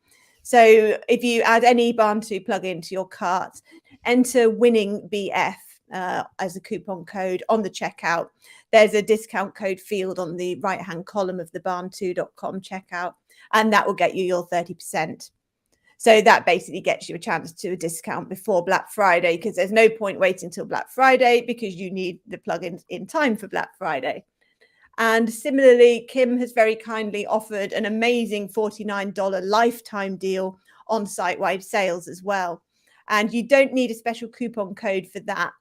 So if you add any Barn2 plugin to your cart, enter winning BF as a coupon code on the checkout. There's a discount code field on the right-hand column of the barn2.com checkout, and that will get you your 30%. So that basically gets you a chance to a discount before Black Friday, because there's no point waiting until Black Friday because you need the plugins in time for Black Friday. And similarly, Kim has very kindly offered an amazing $49 lifetime deal on site-wide sales as well. And you don't need a special coupon code for that.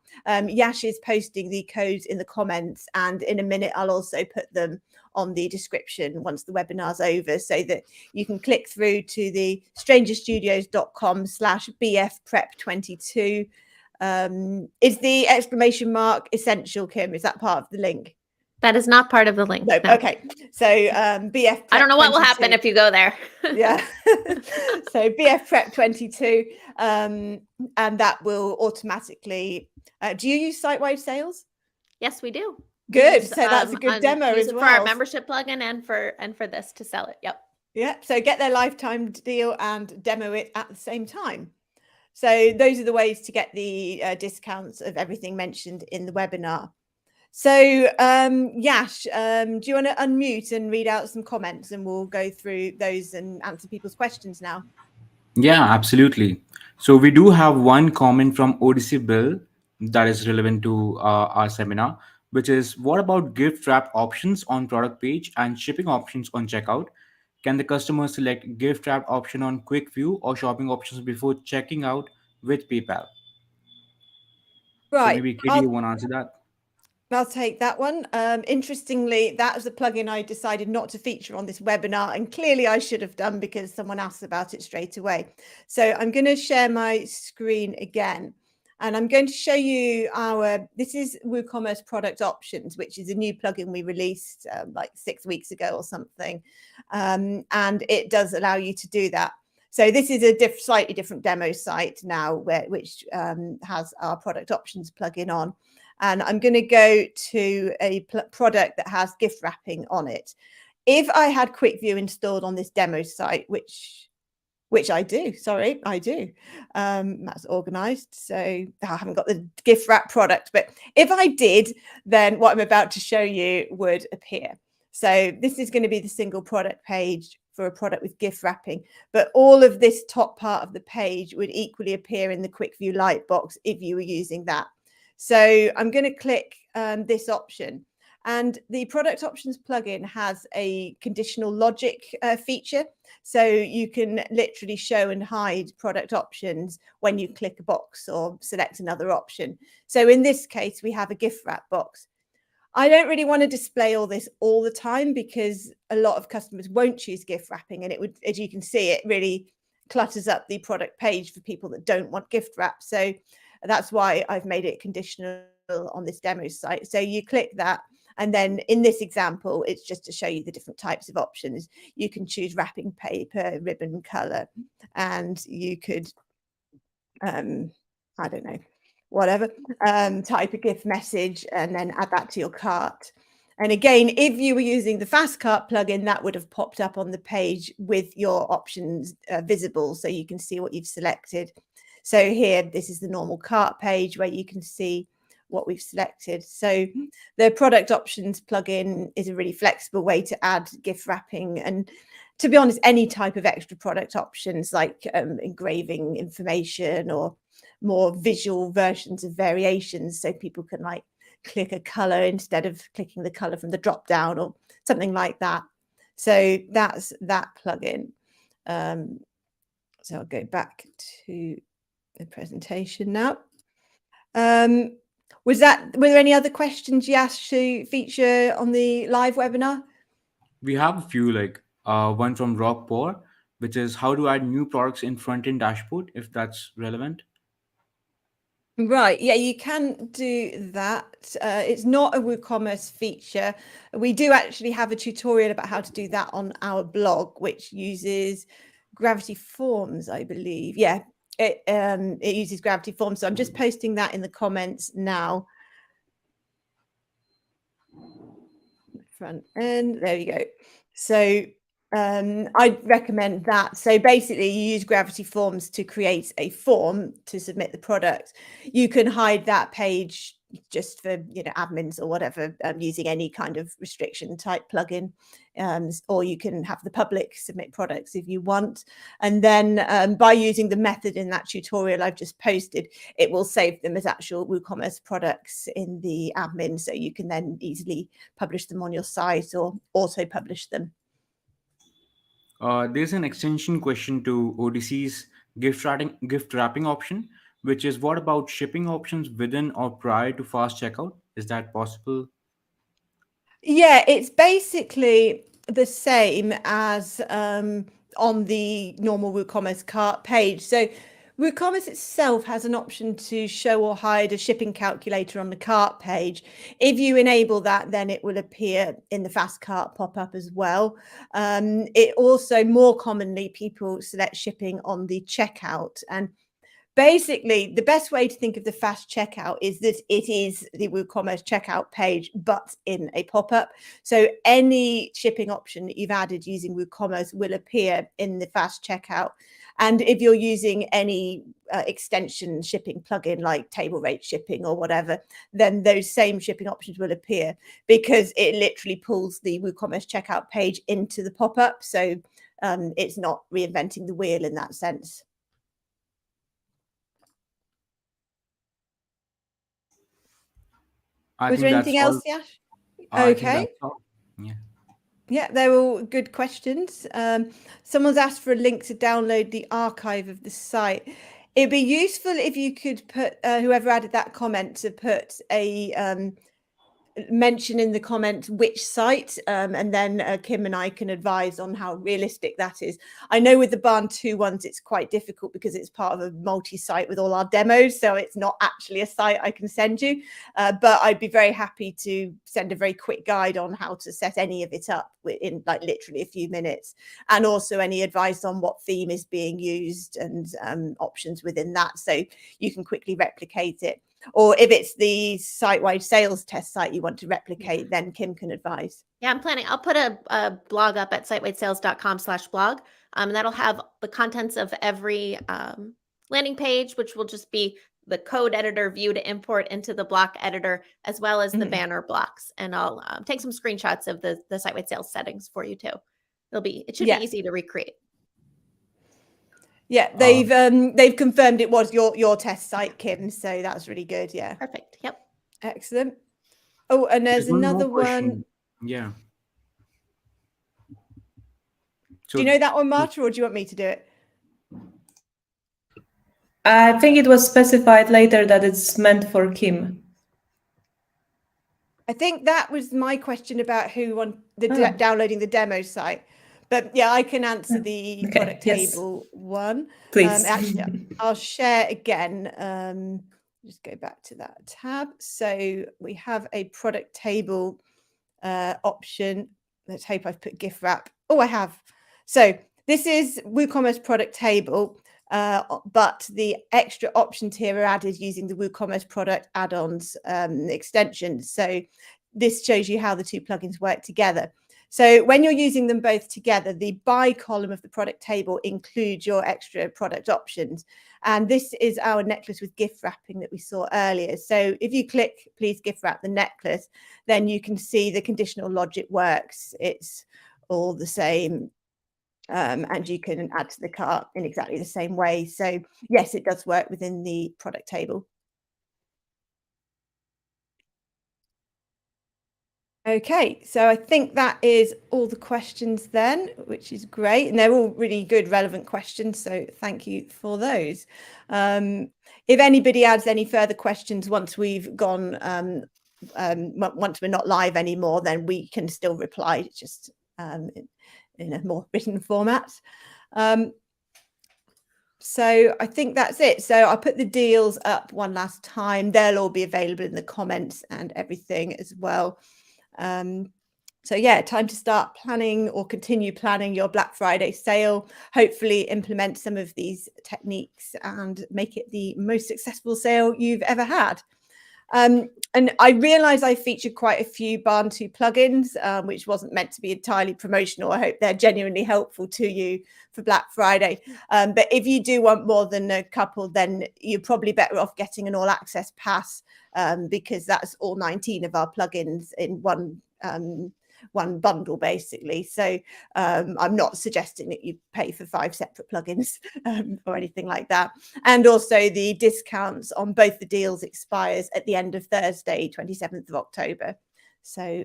Yash is posting the codes in the comments, and in a minute I'll also put them on the description once the webinar's over, so that you can click through to the strangerstudios.com/bfprep22. Is the exclamation mark essential, Kim? Is that part of the link? That is not part of the link. No. Okay. So BF Prep I don't know what 22. will happen if you go there. Yeah. So BF Prep 22, and that will automatically. Do you use site-wide sales? Yes, we do. Good. So that's a good demo use as it for our well. membership plugin and for this to sell it. Yep. Yeah. So get their lifetime deal and demo it at the same time. So those are the ways to get the discounts of everything mentioned in the webinar. So Yash, do you want to unmute and read out some comments, and we'll go through those and answer people's questions now? Yeah, absolutely. So we do have one comment from Odyssey Bill that is relevant to our seminar, which is what about gift wrap options on product page and shipping options on checkout? Can the customer select gift wrap option on quick view or shopping options before checking out with PayPal? So Right. maybe Katie, you want to answer that? I'll take that one. Interestingly, that was a plugin I decided not to feature on this webinar, and clearly I should have done because someone asked about it straight away. So I'm going to share my screen again, and I'm going to show you this is WooCommerce product options, which is a new plugin we released like 6 weeks ago or something. And it does allow you to do that. So this is a slightly different demo site now, which has our product options plugin on. And I'm going to go to a product that has gift wrapping on it. If I had Quick View installed on this demo site, which I do, sorry, I do. That's organized. So I haven't got the gift wrap product, but if I did, then what I'm about to show you would appear. So this is going to be the single product page for a product with gift wrapping, but all of this top part of the page would equally appear in the Quick View Lightbox if you were using that. So I'm going to click this option, and the product options plugin has a conditional logic feature. So you can literally show and hide product options when you click a box or select another option. So in this case, we have a gift wrap box. I don't really want to display all this all the time because a lot of customers won't choose gift wrapping, and it would, as you can see, it really clutters up the product page for people that don't want gift wrap. So that's why I've made it conditional on this demo site. So you click that, and then in this example, it's just to show you the different types of options. You can choose wrapping paper, ribbon color, and you could, I don't know, whatever, type a gift message and then add that to your cart. And again, if you were using the Fast Cart plugin, that would have popped up on the page with your options visible, so you can see what you've selected. So here, this is the normal cart page where you can see what we've selected. So the product options plugin is a really flexible way to add gift wrapping, and to be honest, any type of extra product options like engraving information or more visual versions of variations, so people can like click a color instead of clicking the color from the drop down or something like that. So that's that plugin. So I'll go back to the presentation now. Were there any other questions you asked to feature on the live webinar? We have a few, like one from Rob Poor, which is how to add new products in front-end dashboard, if that's relevant. Right, yeah, you can do that. It's not a WooCommerce feature. We do actually have a tutorial about how to do that on our blog, which uses Gravity Forms, I believe. Yeah, it uses Gravity Forms. So I'm just posting that in the comments now. Front end, there we go. So I'd recommend that. So basically you use Gravity Forms to create a form to submit the product. You can hide that page just for, admins or whatever, using any kind of restriction type plugin, or you can have the public submit products if you want. And then by using the method in that tutorial I've just posted, it will save them as actual WooCommerce products in the admin, so you can then easily publish them on your site or auto publish them. There's an extension question to Odyssey's gift wrapping option, which is what about shipping options within or prior to fast checkout? Is that possible? Yeah, it's basically the same as on the normal WooCommerce cart page. So WooCommerce itself has an option to show or hide a shipping calculator on the cart page. If you enable that, then it will appear in the fast cart pop-up as well. It also, more commonly, people select shipping on the checkout, and Basically, the best way to think of the fast checkout is that it is the WooCommerce checkout page, but in a pop-up. So any shipping option that you've added using WooCommerce will appear in the fast checkout. And if you're using any extension shipping plugin like table rate shipping or whatever, then those same shipping options will appear, because it literally pulls the WooCommerce checkout page into the pop-up. So it's not reinventing the wheel in that sense. I Was think there that's anything all. else, Yash? I think Okay. that's all. Yeah. Yeah, they're all good questions. Someone's asked for a link to download the archive of the site. It'd be useful if you could put, whoever added that comment, to put a mention in the comments which site, and then Kim and I can advise on how realistic that is. I know with the Barn 2 ones it's quite difficult because it's part of a multi-site with all our demos, so it's not actually a site I can send you, but I'd be very happy to send a very quick guide on how to set any of it up in like literally a few minutes, and also any advice on what theme is being used and options within that, so you can quickly replicate it. Or if it's the site-wide sales test site you want to replicate, then Kim can advise. Yeah, I'm planning. I'll put a blog up at sitewidesales.com/blog. That'll have the contents of every landing page, which will just be the code editor view to import into the block editor, as well as the banner blocks. And I'll take some screenshots of the site-wide sales settings for you too. It should be easy to recreate. Yeah, they've confirmed it was your test site, Kim. So that's really good. Yeah. Perfect. Yep. Excellent. Oh, and there's one more another question. one. Yeah. Do you know that one, Marta, or do you want me to do it? I think it was specified later that it's meant for Kim. I think that was my question about who downloading the demo site. But yeah, I can answer the product table one. Please. Actually, I'll share again. Just go back to that tab. So we have a product table option. Let's hope I've put gift wrap. Oh, I have. So this is WooCommerce product table, but the extra options here are added using the WooCommerce product add-ons extensions. So this shows you how the two plugins work together. So when you're using them both together, the buy column of the product table includes your extra product options. And this is our necklace with gift wrapping that we saw earlier. So if you click, please gift wrap the necklace, then you can see the conditional logic works. It's all the same. And you can add to the cart in exactly the same way. So yes, it does work within the product table. Okay, so I think that is all the questions then, which is great. And they're all really good, relevant questions. So thank you for those. If anybody adds any further questions once we've gone, once we're not live anymore, then we can still reply just in a more written format. So I think that's it. So I'll put the deals up one last time. They'll all be available in the comments and everything as well. So yeah, time to start planning or continue planning your Black Friday sale. Hopefully implement some of these techniques and make it the most successful sale you've ever had. And I realize I featured quite a few Barn 2 plugins, which wasn't meant to be entirely promotional. I hope they're genuinely helpful to you for Black Friday. But if you do want more than a couple, then you're probably better off getting an all access pass, because that's all 19 of our plugins in one bundle basically. So I'm not suggesting that you pay for 5 separate plugins or anything like that. And also the discounts on both the deals expires at the end of Thursday, 27th of October. So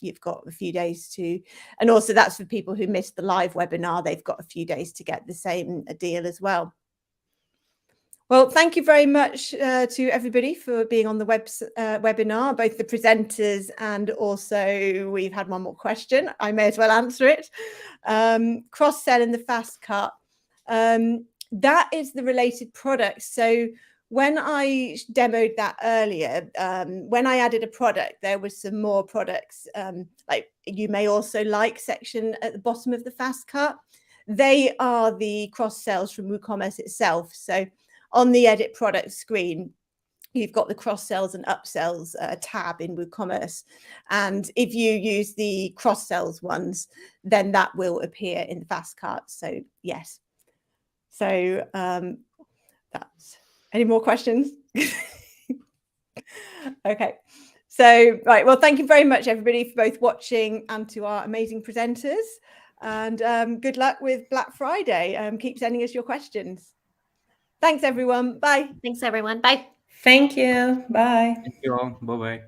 you've got a few days to, and also that's for people who missed the live webinar, they've got a few days to get the same deal as well. Well, thank you very much to everybody for being on the webinar, both the presenters and also we've had one more question. I may as well answer it. Cross-sell in the fast cart. That is the related product. So when I demoed that earlier, when I added a product, there was some more products, like you may also like section at the bottom of the fast cart. They are the cross sells from WooCommerce itself. So on the edit product screen, you've got the cross sells and upsells tab in WooCommerce. And if you use the cross sells ones, then that will appear in the fast carts. So yes. So that's, any more questions? Okay. So, right. Well, thank you very much, everybody, for both watching and to our amazing presenters. And good luck with Black Friday. Keep sending us your questions. Thanks, everyone. Bye. Thanks, everyone. Bye. Thank you. Bye. Thank you all. Bye bye.